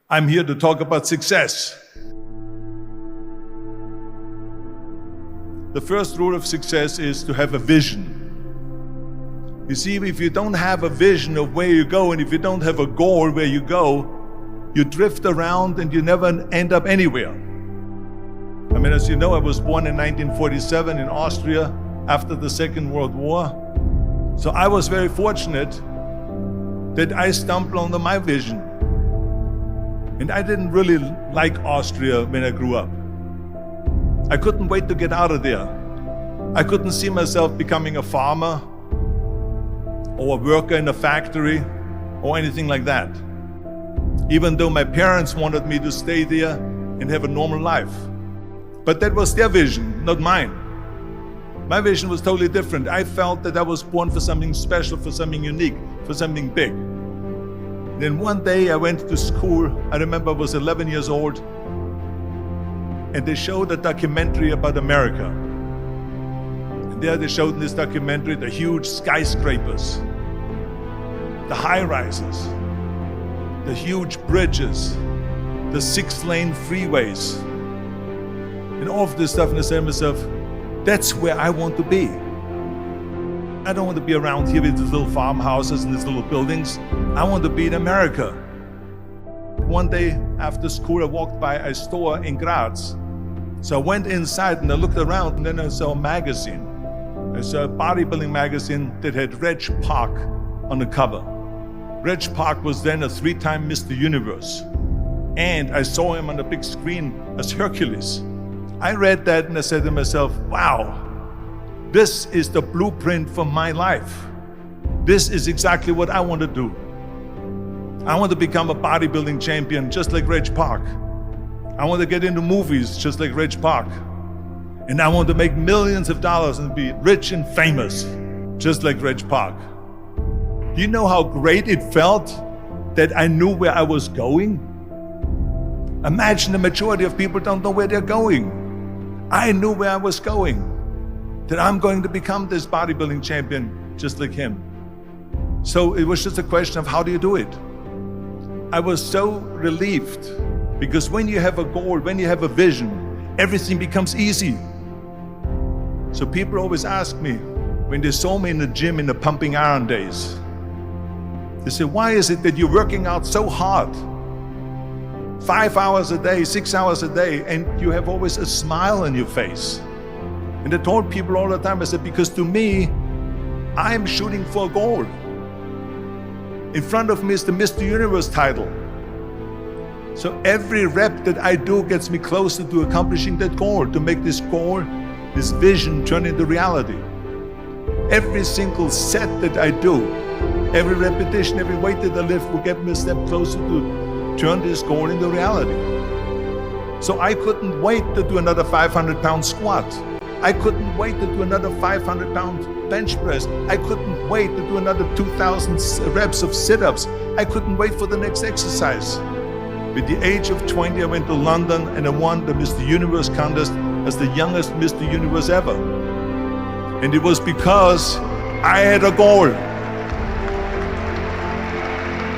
I'm here to talk about success. The first rule of success is to have a vision. You see, if you don't have a vision of where you go, and if you don't have a goal where you go, you drift around and you never end up anywhere. I mean, as you know, I was born in 1947 in Austria after the Second World War. So I was very fortunate that I stumbled onto my vision. And I didn't really like Austria when I grew up. I couldn't wait to get out of there. I couldn't see myself becoming a farmer or a worker in a factory or anything like that. Even though my parents wanted me to stay there and have a normal life. But that was their vision, not mine. My vision was totally different. I felt that I was born for something special, for something unique, for something big. Then one day I went to school. I remember I was 11 years old, and they showed a documentary about America. And there they showed in this documentary the huge skyscrapers, the high-rises, the huge bridges, the 6-lane freeways, and all of this stuff. And I said to myself, that's where I want to be. I don't want to be around here with these little farmhouses and these little buildings. I want to be in America. One day after school, I walked by a store in Graz. So I went inside and I looked around, and then I saw a magazine. I saw a bodybuilding magazine that had Reg Park on the cover. Reg Park was then a 3-time Mr. Universe. And I saw him on the big screen as Hercules. I read that and I said to myself, wow, this is the blueprint for my life. This is exactly what I want to do. I want to become a bodybuilding champion just like Reg Park. I want to get into movies just like Reg Park. And I want to make millions of dollars and be rich and famous just like Reg Park. Do you know how great it felt that I knew where I was going? Imagine the majority of people don't know where they're going. I knew where I was going, that I'm going to become this bodybuilding champion just like him. So it was just a question of how do you do it? I was so relieved, because when you have a goal, when you have a vision, everything becomes easy. So people always ask me, when they saw me in the gym in the pumping iron days, they say, why is it that you're working out so hard? 5 hours a day, 6 hours a day, and you have always a smile on your face. And I told people all the time, I said, because to me, I'm shooting for a goal. In front of me is the Mr. Universe title. So every rep that I do gets me closer to accomplishing that goal, to make this goal, this vision turn into reality. Every single set that I do, every repetition, every weight that I lift will get me a step closer to turn this goal into reality. So I couldn't wait to do another 500-pound squat. I couldn't wait to do another 500-pound bench press. I couldn't wait to do another 2,000 reps of sit-ups. I couldn't wait for the next exercise. At the age of 20, I went to London and I won the Mr. Universe contest as the youngest Mr. Universe ever. And it was because I had a goal.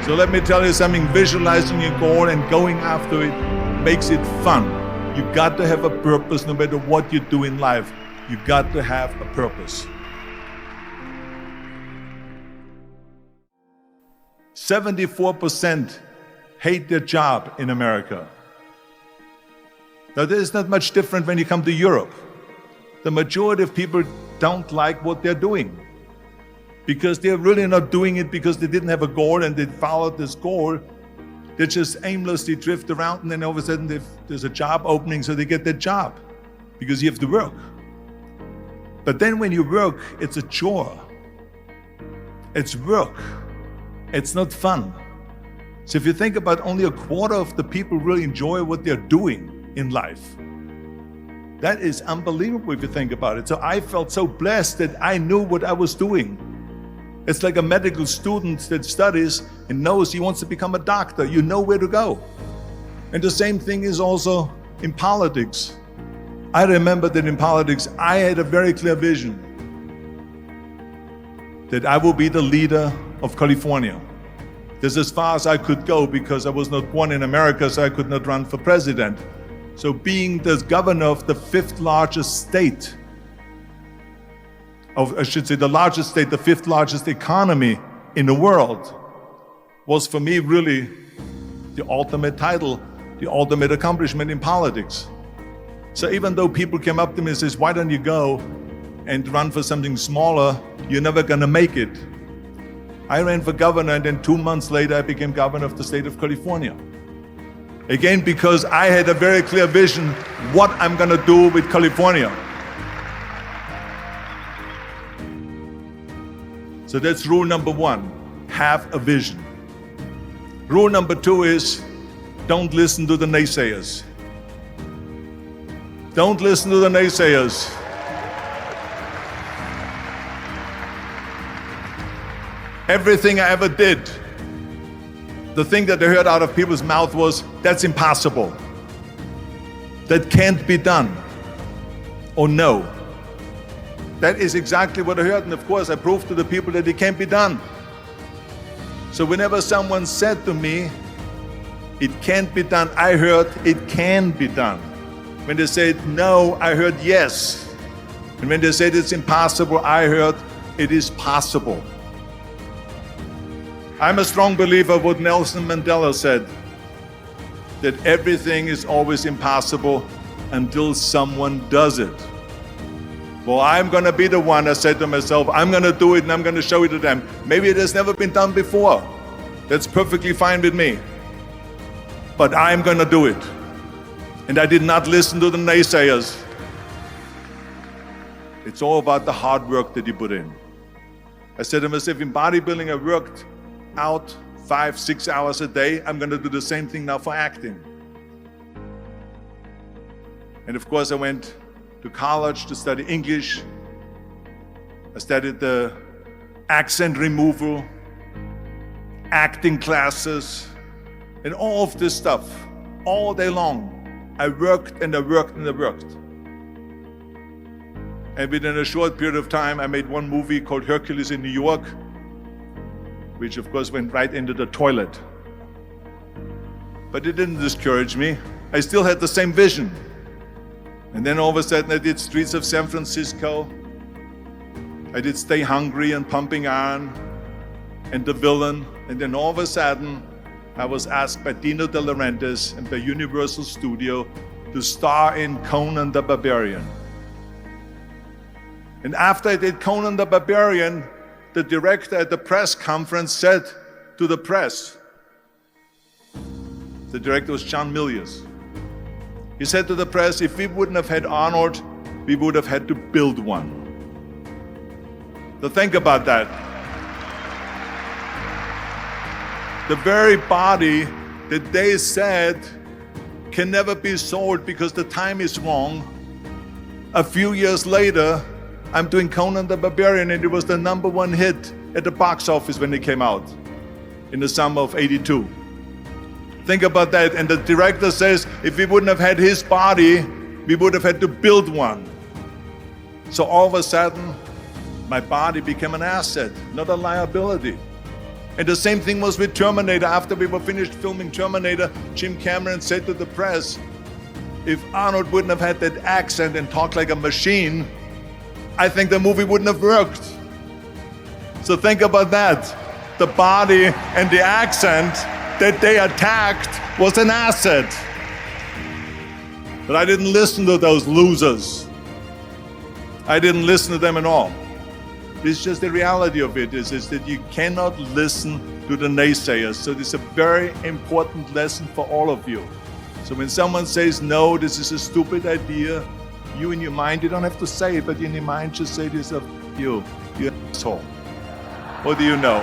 So let me tell you something, visualizing your goal and going after it makes it fun. You got to have a purpose no matter what you do in life. You got to have a purpose. 74% hate their job in America. Now there's not much different when you come to Europe. The majority of people don't like what they're doing, because they're really not doing it because they didn't have a goal and they followed this goal. They just aimlessly drift around, and then all of a sudden there's a job opening, so they get that job because you have to work. But then when you work, it's a chore. It's work. It's not fun. So if you think about, only a quarter of the people really enjoy what they're doing in life. That is unbelievable if you think about it. So I felt so blessed that I knew what I was doing. It's like a medical student that studies and knows he wants to become a doctor. You know where to go. And the same thing is also in politics. I remember that in politics, I had a very clear vision that I will be the leader of California. This is as far as I could go because I was not born in America, so I could not run for president. So being the governor of the fifth largest state, the largest state, the fifth largest economy in the world, was for me really the ultimate title, the ultimate accomplishment in politics. So even though people came up to me and says, why don't you go and run for something smaller, you're never gonna make it. I ran for governor, and then 2 months later I became governor of the state of California. Again, because I had a very clear vision what I'm gonna do with California. So that's rule number one, have a vision. Rule number two is, don't listen to the naysayers. Don't listen to the naysayers. Everything I ever did, the thing that I heard out of people's mouth was, that's impossible. That can't be done. Or no. That is exactly what I heard, and of course I proved to the people that it can't be done. So whenever someone said to me, it can't be done, I heard it can be done. When they said no, I heard yes. And when they said it's impossible, I heard it is possible. I'm a strong believer of what Nelson Mandela said, that everything is always impossible until someone does it. Well, I'm gonna be the one, I said to myself, I'm gonna do it and I'm gonna show it to them. Maybe it has never been done before. That's perfectly fine with me. But I'm gonna do it. And I did not listen to the naysayers. It's all about the hard work that you put in. I said to myself, in bodybuilding I worked out 5-6 hours a day. I'm gonna do the same thing now for acting. And of course I went to college to study English. I studied the accent removal, acting classes, and all of this stuff, all day long. I worked and I worked and I worked. And within a short period of time, I made one movie called Hercules in New York, which of course went right into the toilet. But it didn't discourage me. I still had the same vision. And then all of a sudden I did Streets of San Francisco. I did Stay Hungry and Pumping Iron and The Villain. And then all of a sudden I was asked by Dino De Laurentiis and by Universal Studio to star in Conan the Barbarian. And after I did Conan the Barbarian, the director at the press conference said to the press, the director was John Milius. He said to the press, if we wouldn't have had Arnold, we would have had to build one. So think about that. The very body that they said can never be sold because the time is wrong. A few years later, I'm doing Conan the Barbarian, and it was the #1 hit at the box office when it came out in the summer of '82. Think about that. And the director says, if we wouldn't have had his body, we would have had to build one. So all of a sudden, my body became an asset, not a liability. And the same thing was with Terminator. After we were finished filming Terminator, Jim Cameron said to the press, if Arnold wouldn't have had that accent and talked like a machine, I think the movie wouldn't have worked. So think about that. The body and the accent that they attacked was an asset. But I didn't listen to those losers. I didn't listen to them at all. It's just the reality of it is that you cannot listen to the naysayers. So this is a very important lesson for all of you. So when someone says, no, this is a stupid idea, you in your mind, you don't have to say it, but in your mind just say to yourself, you asshole. What do you know?